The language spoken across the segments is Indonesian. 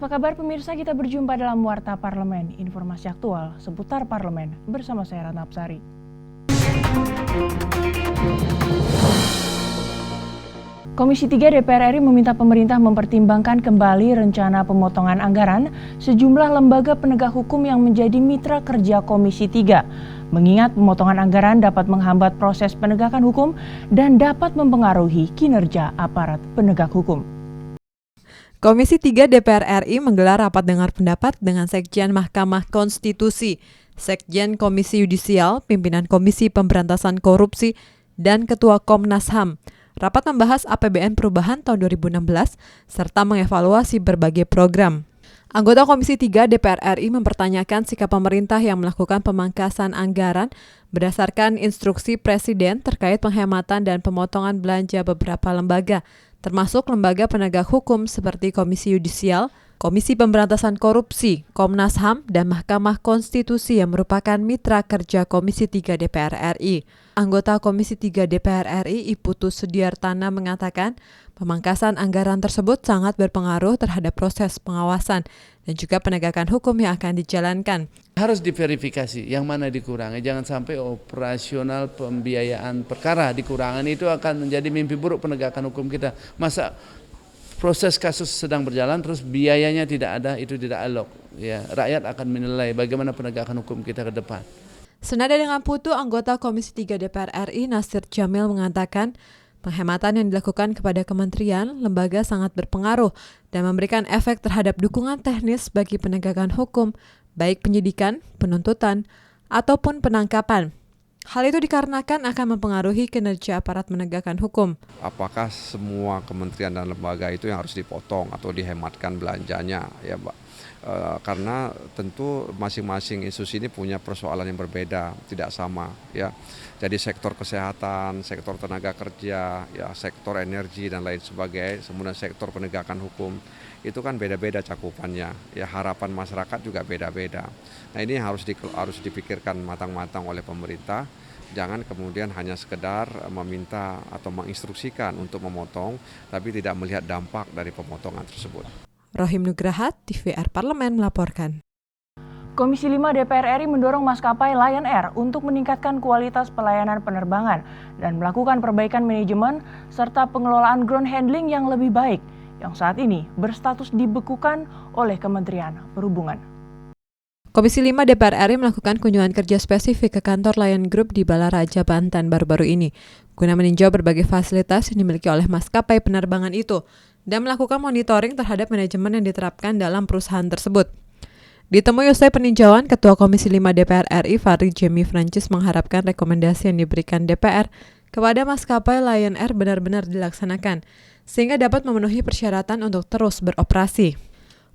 Apa kabar pemirsa? Kita berjumpa dalam Warta Parlemen, informasi aktual seputar parlemen bersama saya Ratna Apsari. Komisi 3 DPR RI meminta pemerintah mempertimbangkan kembali rencana pemotongan anggaran sejumlah lembaga penegak hukum yang menjadi mitra kerja Komisi 3. Mengingat pemotongan anggaran dapat menghambat proses penegakan hukum dan dapat mempengaruhi kinerja aparat penegak hukum. Komisi 3 DPR RI menggelar rapat dengar pendapat dengan Sekjen Mahkamah Konstitusi, Sekjen Komisi Yudisial, Pimpinan Komisi Pemberantasan Korupsi, dan Ketua Komnas HAM. Rapat membahas APBN perubahan tahun 2016 serta mengevaluasi berbagai program. Anggota Komisi 3 DPR RI mempertanyakan sikap pemerintah yang melakukan pemangkasan anggaran berdasarkan instruksi Presiden terkait penghematan dan pemotongan belanja beberapa lembaga, termasuk lembaga penegak hukum seperti Komisi Yudisial, Komisi Pemberantasan Korupsi, Komnas HAM, dan Mahkamah Konstitusi yang merupakan mitra kerja Komisi 3 DPR RI. Anggota Komisi 3 DPR RI Iputu Sudiartana mengatakan pemangkasan anggaran tersebut sangat berpengaruh terhadap proses pengawasan dan juga penegakan hukum yang akan dijalankan. Harus diverifikasi yang mana dikurangi, jangan sampai operasional pembiayaan perkara dikurangi, itu akan menjadi mimpi buruk penegakan hukum kita. Masa proses kasus sedang berjalan terus biayanya tidak ada, itu tidak elok. Ya, rakyat akan menilai bagaimana penegakan hukum kita ke depan. Senada dengan Putu, anggota Komisi 3 DPR RI Nasir Jamil mengatakan penghematan yang dilakukan kepada kementerian, lembaga sangat berpengaruh dan memberikan efek terhadap dukungan teknis bagi penegakan hukum, baik penyidikan, penuntutan, ataupun penangkapan. Hal itu dikarenakan akan mempengaruhi kinerja aparat menegakkan hukum. Apakah semua kementerian dan lembaga itu yang harus dipotong atau dihematkan belanjanya, ya Mbak? Karena tentu masing-masing institusi ini punya persoalan yang berbeda, tidak sama, ya. Jadi sektor kesehatan, sektor tenaga kerja, ya sektor energi dan lain sebagainya, kemudian sektor penegakan hukum itu kan beda-beda cakupannya, ya harapan masyarakat juga beda-beda. Nah ini harus dipikirkan matang-matang oleh pemerintah. Jangan kemudian hanya sekedar meminta atau menginstruksikan untuk memotong, tapi tidak melihat dampak dari pemotongan tersebut. Rohim Nugraha, TVR Parlemen melaporkan. Komisi 5 DPR RI mendorong maskapai Lion Air untuk meningkatkan kualitas pelayanan penerbangan dan melakukan perbaikan manajemen serta pengelolaan ground handling yang lebih baik, yang saat ini berstatus dibekukan oleh Kementerian Perhubungan. Komisi 5 DPR RI melakukan kunjungan kerja spesifik ke kantor Lion Group di Balaraja, Banten baru-baru ini, guna meninjau berbagai fasilitas yang dimiliki oleh maskapai penerbangan itu dan melakukan monitoring terhadap manajemen yang diterapkan dalam perusahaan tersebut. Ditemui usai peninjauan, Ketua Komisi 5 DPR RI Fahri Jemi Francis mengharapkan rekomendasi yang diberikan DPR kepada maskapai Lion Air benar-benar dilaksanakan, sehingga dapat memenuhi persyaratan untuk terus beroperasi.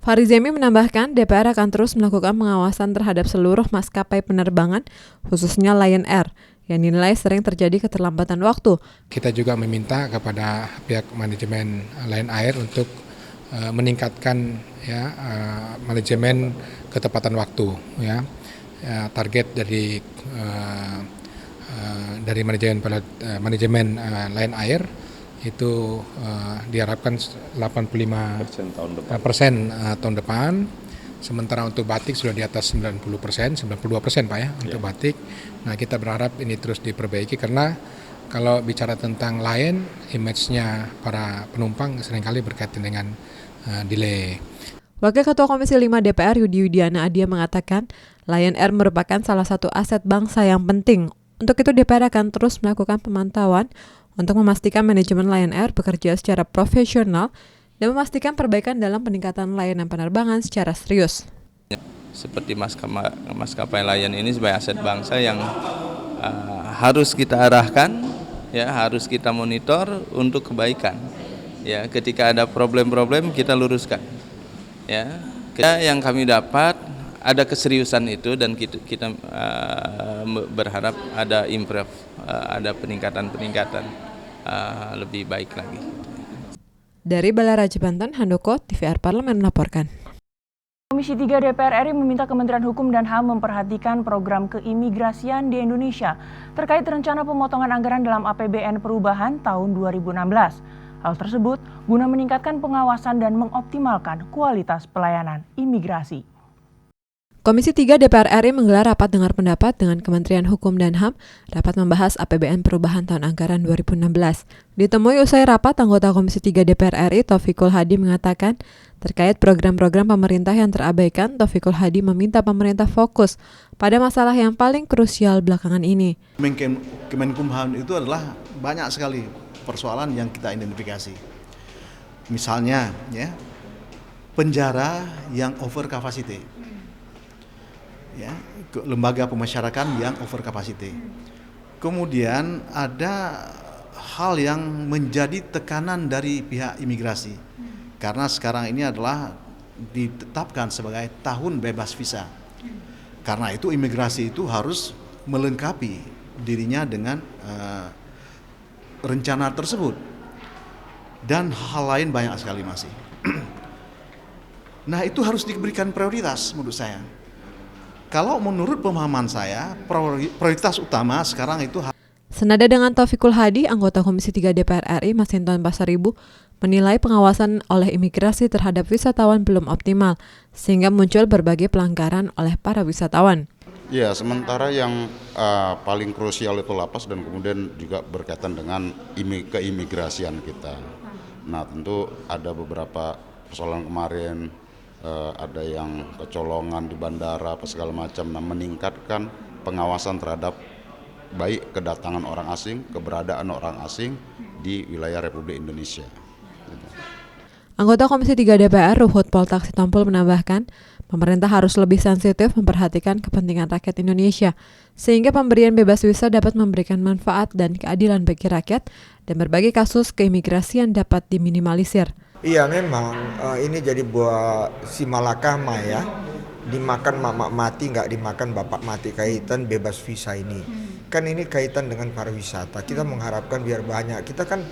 Fahri Jemi menambahkan DPR akan terus melakukan pengawasan terhadap seluruh maskapai penerbangan, khususnya Lion Air, yang dinilai sering terjadi keterlambatan waktu. Kita juga meminta kepada pihak manajemen Lion Air untuk meningkatkan manajemen ketepatan waktu, target dari manajemen Lion Air itu diharapkan 85% tahun depan. Sementara untuk batik sudah di atas 90%, 92% Pak ya untuk batik. Nah kita berharap ini terus diperbaiki karena kalau bicara tentang Lion, image-nya para penumpang seringkali berkaitan dengan delay. Wakil Ketua Komisi 5 DPR Yudi Yudiana Adia mengatakan Lion Air merupakan salah satu aset bangsa yang penting. Untuk itu DPR akan terus melakukan pemantauan untuk memastikan manajemen Lion Air bekerja secara profesional dan memastikan perbaikan dalam peningkatan layanan penerbangan secara serius. Seperti maskapai Lion ini sebagai aset bangsa yang harus kita arahkan, ya harus kita monitor untuk kebaikan. Ya, ketika ada problem-problem kita luruskan. Ya, yang kami dapat ada keseriusan itu dan kita berharap ada improve, ada peningkatan lebih baik lagi. Dari Balaraja, Banten, Handoko, TVR Parlemen melaporkan. Komisi 3 DPR RI meminta Kementerian Hukum dan HAM memperhatikan program keimigrasian di Indonesia terkait rencana pemotongan anggaran dalam APBN perubahan tahun 2016. Hal tersebut guna meningkatkan pengawasan dan mengoptimalkan kualitas pelayanan imigrasi. Komisi 3 DPR RI menggelar rapat dengar pendapat dengan Kementerian Hukum dan HAM, rapat membahas APBN perubahan tahun anggaran 2016. Ditemui usai rapat, anggota Komisi 3 DPR RI Taufikul Hadi mengatakan, terkait program-program pemerintah yang terabaikan, Taufikul Hadi meminta pemerintah fokus pada masalah yang paling krusial belakangan ini. Kemenkumham itu adalah banyak sekali persoalan yang kita identifikasi. Misalnya, ya, penjara yang over capacity. Ya, lembaga pemasyarakatan yang over capacity. Kemudian ada hal yang menjadi tekanan dari pihak imigrasi karena sekarang ini adalah ditetapkan sebagai tahun bebas visa. Karena itu imigrasi itu harus melengkapi dirinya dengan rencana tersebut dan hal lain banyak sekali masih. Nah, itu harus diberikan prioritas menurut saya. Kalau menurut pemahaman saya, prioritas utama sekarang itu. Senada dengan Taufikul Hadi, anggota Komisi 3 DPR RI Masinton Pasaribu menilai pengawasan oleh imigrasi terhadap wisatawan belum optimal, sehingga muncul berbagai pelanggaran oleh para wisatawan. Ya, sementara yang paling krusial itu lapas dan kemudian juga berkaitan dengan keimigrasian kita. Nah, tentu ada beberapa persoalan kemarin. Ada yang kecolongan di bandara apa segala macam, nah meningkatkan pengawasan terhadap baik kedatangan orang asing, keberadaan orang asing di wilayah Republik Indonesia. Anggota Komisi 3 DPR Ruhut Poltak Sitompul menambahkan, pemerintah harus lebih sensitif memperhatikan kepentingan rakyat Indonesia, sehingga pemberian bebas visa dapat memberikan manfaat dan keadilan bagi rakyat dan berbagai kasus keimigrasian dapat diminimalisir. Iya, memang ini jadi buah si malakama ya, dimakan mama mati nggak dimakan bapak mati kaitan bebas visa ini. Kan ini kaitan dengan pariwisata, kita mengharapkan biar banyak, kita kan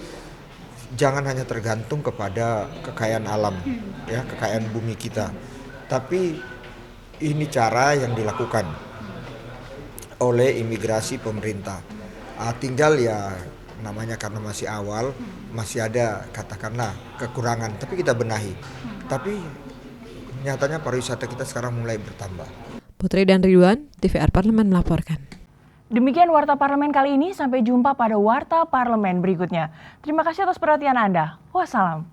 jangan hanya tergantung kepada kekayaan alam, ya kekayaan bumi kita. Tapi ini cara yang dilakukan oleh imigrasi pemerintah. Tinggal ya namanya karena masih awal, masih ada katakanlah kekurangan, tapi kita benahi. Tapi nyatanya pariwisata kita sekarang mulai bertambah. Putri dan Ridwan, TVR Parlemen melaporkan. Demikian Warta Parlemen kali ini, sampai jumpa pada Warta Parlemen berikutnya. Terima kasih atas perhatian Anda. Wassalam.